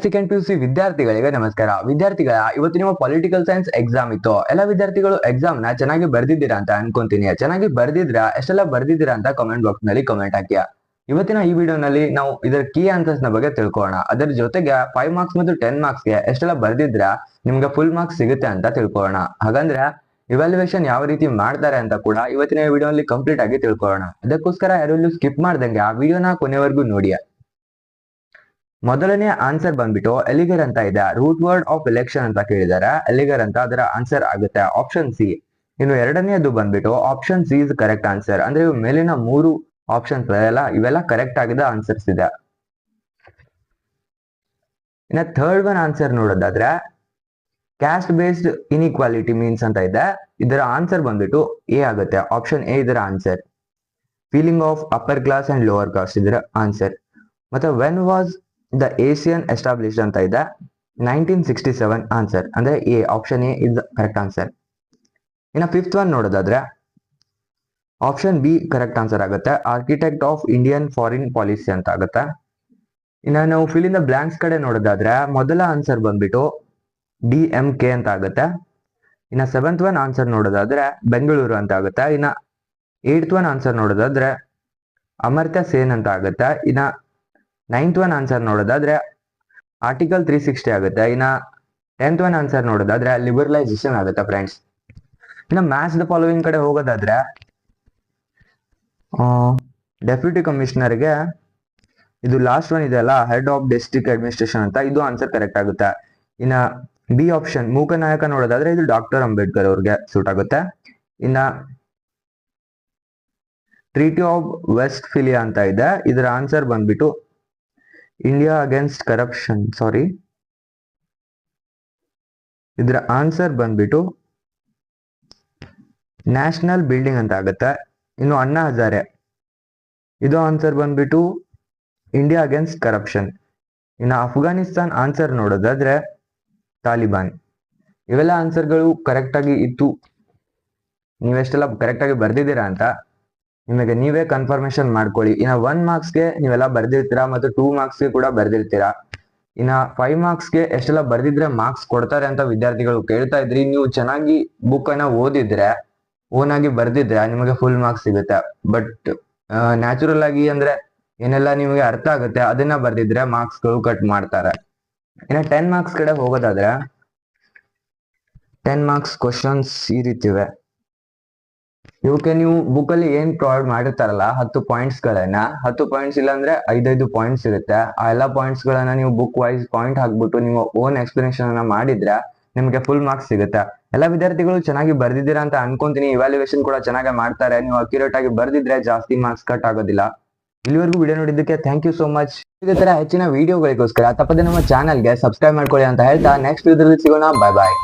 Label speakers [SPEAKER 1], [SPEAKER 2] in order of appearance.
[SPEAKER 1] Second PUC ವಿದ್ಯಾರ್ಥಿಗಳಿಗೆ ನಮಸ್ಕಾರ. ವಿದ್ಯಾರ್ಥಿಗಳ ಇವತ್ತು ನಿಮ್ಮ ಪೊಲಿಟಿಕಲ್ ಸೈನ್ಸ್ ಎಕ್ಸಾಮ್ ಇತ್ತು. ಎಲ್ಲ ವಿದ್ಯಾರ್ಥಿಗಳು ಎಕ್ಸಾಮ್ ನ ಚೆನ್ನಾಗಿ ಬರ್ದಿದ್ದೀರಾ ಅಂತ ಅನ್ಕೊಂತೀನಿ. ಚೆನ್ನಾಗಿ ಬರ್ದಿದ್ರಾ, ಎಷ್ಟೆಲ್ಲ ಬರ್ದಿದ್ದೀರಾ ಅಂತ ಕಮೆಂಟ್ ಬಾಕ್ಸ್ ನಲ್ಲಿ ಕಮೆಂಟ್ ಹಾಕಿ. ಇವತ್ತಿನ ಈ ವಿಡಿಯೋನಲ್ಲಿ ನಾವು ಇದರ ಕೀ ಆನ್ಸರ್ಸ್ ನ ಬಗ್ಗೆ ತಿಳ್ಕೊಳ್ಳೋಣ. ಅದರ ಜೊತೆಗೆ 5 ಮಾರ್ಕ್ಸ್ ಮತ್ತು 10 ಮಾರ್ಕ್ಸ್ ಗೆ ಎಷ್ಟೆಲ್ಲ ಬರ್ದಿದ್ರಾ ನಿಮ್ಗೆ ಫುಲ್ ಮಾರ್ಕ್ಸ್ ಸಿಗುತ್ತೆ ಅಂತ ತಿಳ್ಕೊಳ್ಳೋಣ. ಹಾಗಂದ್ರೆ ಇವ್ಯಾಲ್ಯೂಯೇಷನ್ ಯಾವ ರೀತಿ ಮಾಡ್ತಾರೆ ಅಂತ ಕೂಡ ಇವತ್ತಿನ ವಿಡಿಯೋನಲ್ಲಿ ಕಂಪ್ಲೀಟ್ ಆಗಿ ತಿಳ್ಕೊಳ್ಳೋಣ. ಅದಕ್ಕೋಸ್ಕರ ಯಾರು ಸ್ಕಿಪ್ ಮಾಡ್ದಂಗೆ ಆ ವಿಡಿಯೋನ ಕೊನೆವರೆಗೂ ನೋಡಿ. ಮೊದಲನೇ ಆನ್ಸರ್ ಬಂದ್ಬಿಟ್ಟು ಎಲಿಗರ್ ಅಂತ ಇದೆ. ರೂಟ್ ವರ್ಡ್ ಆಫ್ ಎಲೆಕ್ಷನ್ ಅಂತ ಕೇಳಿದಾರೆ. ಎಲಿಗರ್ ಅಂತ ಅದರ ಆನ್ಸರ್ ಆಗುತ್ತೆ ಆಪ್ಷನ್ ಸಿ. ಇನ್ನು ಎರಡನೇದು ಬಂದ್ಬಿಟ್ಟು option C is correct answer. ಅಂದ್ರೆ ಇವು ಮೇಲಿನ 3 ಆಪ್ಷನ್ಸ್ ಇವೆಲ್ಲ ಕರೆಕ್ಟ್ ಆಗಿದ ಆನ್ಸರ್ಸ್ ಇದೆ. ಇನ್ನ ಥರ್ಡ್ ಒನ್ ಆನ್ಸರ್ ನೋಡೋದಾದ್ರೆ ಕ್ಯಾಸ್ಟ್ ಬೇಸ್ಡ್ ಇನ್ಇಕ್ವಾಲಿಟಿ ಮೀನ್ಸ್ ಅಂತ ಇದೆ. ಇದರ ಆನ್ಸರ್ ಬಂದ್ಬಿಟ್ಟು ಎ ಆಗುತ್ತೆ. ಆಪ್ಷನ್ ಎ ಇದರ answer. Feeling of upper class and lower cost ಇದರ ಆನ್ಸರ್. ಮತ್ತೆ when was the Asian established ಅಂತ ಇದೆ. 1967 ಆನ್ಸರ್. ಅಂದ್ರೆ A option A is correct answer. ಇನ್ನು ಫಿಫ್ತ್ ಒನ್ ನೋಡೋದಾದ್ರೆ ಆಪ್ಷನ್ ಬಿ ಕರೆಕ್ಟ್ ಆನ್ಸರ್ ಆಗುತ್ತೆ. Architect of Indian foreign policy ಅಂತ ಆಗುತ್ತೆ. ಇನ್ನು ನಾವು ಫಿಲ್ ಇನ್ ದ ಬ್ಲಾಂಕ್ಸ್ ಕಡೆ ನೋಡೋದಾದ್ರೆ ಮೊದಲ ಆನ್ಸರ್ ಬಂದ್ಬಿಟ್ಟು DMK ಅಂತ ಆಗುತ್ತೆ. ಇನ್ನ 7th ಒನ್ ಆನ್ಸರ್ ನೋಡೋದಾದ್ರೆ ಬೆಂಗಳೂರು ಅಂತ ಆಗುತ್ತೆ. ಇನ್ನ 8th ಒನ್ ಆನ್ಸರ್ ನೋಡೋದಾದ್ರೆ ಅಮರ್ತ್ಯ ಸೇನ್ ಅಂತ ಆಗುತ್ತೆ. ಇನ್ನ 9th ಒನ್ ಆನ್ಸರ್ ನೋಡೋದಾದ್ರೆ ಆರ್ಟಿಕಲ್ 360 ಆಗುತ್ತೆ. ಇನ್ನ 10th ಒನ್ ಆನ್ಸರ್ ನೋಡೋದಾದ್ರೆ ಲಿಬರಲೈಸೇಷನ್ ಆಗುತ್ತೆ ಫ್ರೆಂಡ್ಸ್. ಇನ್ನ ಮ್ಯಾಚ್ ದ ಫಾಲೋವಿಂಗ್ ಕಡೆ ಹೋಗೋದಾದ್ರೆ ಡೆಪ್ಯೂಟಿ ಕಮಿಷನರ್ಗೆ ಇದು ಲಾಸ್ಟ್ ಒನ್ ಇದೆ ಅಲ್ಲ, ಹೆಡ್ ಆಫ್ ಡಿಸ್ಟ್ರಿಕ್ಟ್ ಅಡ್ಮಿನಿಸ್ಟ್ರೇಷನ್ ಅಂತ, ಇದು ಆನ್ಸರ್ ಕರೆಕ್ಟ್ ಆಗುತ್ತೆ. ಇನ್ನ ಬಿ ಆಪ್ಷನ್ ಮೂಕನಾಯಕ ನೋಡೋದಾದ್ರೆ ಇದು ಡಾಕ್ಟರ್ ಅಂಬೇಡ್ಕರ್ ಅವ್ರಿಗೆ ಸೂಟ್ ಆಗುತ್ತೆ. ಇನ್ನ ಟ್ರೀಟಿ ಆಫ್ ವೆಸ್ಟ್ ಫಿಲಿಯಾ ಅಂತ ಇದೆ. ಇದರ ಆನ್ಸರ್ ಬಂದ್ಬಿಟ್ಟು ಇಂಡಿಯಾ ಅಗೇನ್ಸ್ಟ್ ಕರಪ್ಷನ್, ಸಾರಿ, ಇದರ ಆನ್ಸರ್ ಬಂದ್ಬಿಟ್ಟು ನ್ಯಾಷನಲ್ ಬಿಲ್ಡಿಂಗ್ ಅಂತ ಆಗುತ್ತೆ. ಇನ್ನು ಅಣ್ಣಾ ಹಜಾರೆ ಇದು ಆನ್ಸರ್ ಬಂದ್ಬಿಟ್ಟು ಇಂಡಿಯಾ ಅಗೇನ್ಸ್ಟ್ ಕರಪ್ಷನ್. ಇನ್ನು ಅಫ್ಘಾನಿಸ್ತಾನ್ ಆನ್ಸರ್ ನೋಡೋದಾದ್ರೆ ತಾಲಿಬಾನ್. ಇವೆಲ್ಲ ಆನ್ಸರ್ಗಳು ಕರೆಕ್ಟ್ ಆಗಿ ಇತ್ತು. ನೀವೆಷ್ಟೆಲ್ಲ ಕರೆಕ್ಟ್ ಆಗಿ ಬರ್ದಿದ್ದೀರಾ ಅಂತ ನಿಮಗೆ ನೀವೇ ಕನ್ಫರ್ಮೇಶನ್ ಮಾಡ್ಕೊಳ್ಳಿ. ಇನ್ನ 1 ಮಾರ್ಕ್ಸ್ಗೆ ನೀವೆಲ್ಲ ಬರ್ದಿರ್ತೀರಾ ಮತ್ತು 2 ಮಾರ್ಕ್ಸ್ಗೆ ಕೂಡ ಬರ್ದಿರ್ತೀರಾ. ಇನ್ನ 5 ಮಾರ್ಕ್ಸ್ಗೆ ಎಷ್ಟೆಲ್ಲ ಬರ್ದಿದ್ರೆ ಮಾರ್ಕ್ಸ್ ಕೊಡ್ತಾರೆ ಅಂತ ವಿದ್ಯಾರ್ಥಿಗಳು ಕೇಳ್ತಾ ಇದ್ರಿ. ನೀವು ಚೆನ್ನಾಗಿ ಬುಕ್ ಅನ್ನ ಓದಿದ್ರೆ, ಓನ್ ಆಗಿ ಬರ್ದಿದ್ರೆ ನಿಮಗೆ ಫುಲ್ ಮಾರ್ಕ್ಸ್ ಸಿಗುತ್ತೆ. ಬಟ್ ನ್ಯಾಚುರಲ್ ಆಗಿ ಅಂದ್ರೆ ಏನೆಲ್ಲ ನಿಮಗೆ ಅರ್ಥ ಆಗುತ್ತೆ ಅದನ್ನ ಬರ್ದಿದ್ರೆ ಮಾರ್ಕ್ಸ್ ಗಳು ಕಟ್ ಮಾಡ್ತಾರೆ. ಇನ್ನ 10 ಮಾರ್ಕ್ಸ್ ಕಡೆ ಹೋಗೋದಾದ್ರೆ 10 ಮಾರ್ಕ್ಸ್ ಕ್ವಶನ್ಸ್ ಈ ರೀತಿ ಇವೆ. ಇವಕ್ಕೆ ನೀವು ಬುಕ್ ಅಲ್ಲಿ ಏನ್ ಪ್ರೊವೈಡ್ ಮಾಡಿರ್ತಾರಲ್ಲ 10 ಪಾಯಿಂಟ್ಸ್ ಗಳನ್ನ, 10 ಪಾಯಿಂಟ್ಸ್ ಇಲ್ಲ ಅಂದ್ರೆ 5 ಪಾಯಿಂಟ್ಸ್ ಇರುತ್ತೆ. ಆ ಎಲ್ಲಾ ಪಾಯಿಂಟ್ಸ್ ಗಳನ್ನ ನೀವು ಬುಕ್ ವೈಸ್ ಪಾಯಿಂಟ್ ಹಾಕ್ಬಿಟ್ಟು ನೀವು ಓನ್ ಎಕ್ಸ್ಪ್ಲನೇಷನ್ ಅನ್ನ ಮಾಡಿದ್ರೆ ನಿಮ್ಗೆ ಫುಲ್ ಮಾರ್ಕ್ಸ್ ಸಿಗುತ್ತೆ. ಎಲ್ಲ ವಿದ್ಯಾರ್ಥಿಗಳು ಚೆನ್ನಾಗಿ ಬರ್ದಿದ್ದೀರಾ ಅಂತ ಅನ್ಕೊಂತೀನಿ. ಇವ್ಯಾಲ್ಯೂಯೇಷನ್ ಕೂಡ ಚೆನ್ನಾಗಿ ಮಾಡ್ತಾರೆ. ನೀವು ಅಕ್ಯುರೇಟ್ ಆಗಿ ಬರ್ದಿದ್ರೆ ಜಾಸ್ತಿ ಮಾರ್ಕ್ಸ್ ಕಟ್ ಆಗೋದಿಲ್ಲ. ಇಲ್ಲಿವರೆಗೂ ವಿಡಿಯೋ ನೋಡಿದ್ದಕ್ಕೆ ಥ್ಯಾಂಕ್ ಯು ಸೋ ಮಚ್. ಇದೇ ತರ ಹೆಚ್ಚಿನ ವಿಡಿಯೋಗಳಿಗೋಸ್ಕರ ತಪ್ಪದೆ ನಮ್ಮ ಚಾನಲ್ಗೆ ಸಬ್ಸ್ಕ್ರೈಬ್ ಮಾಡ್ಕೊಳ್ಳಿ ಅಂತ ಹೇಳ್ತಾ ನೆಕ್ಸ್ಟ್ ವಿಡಿಯೋದಲ್ಲಿ ಸಿಗೋಣ. ಬಾಯ್ ಬಾಯ್.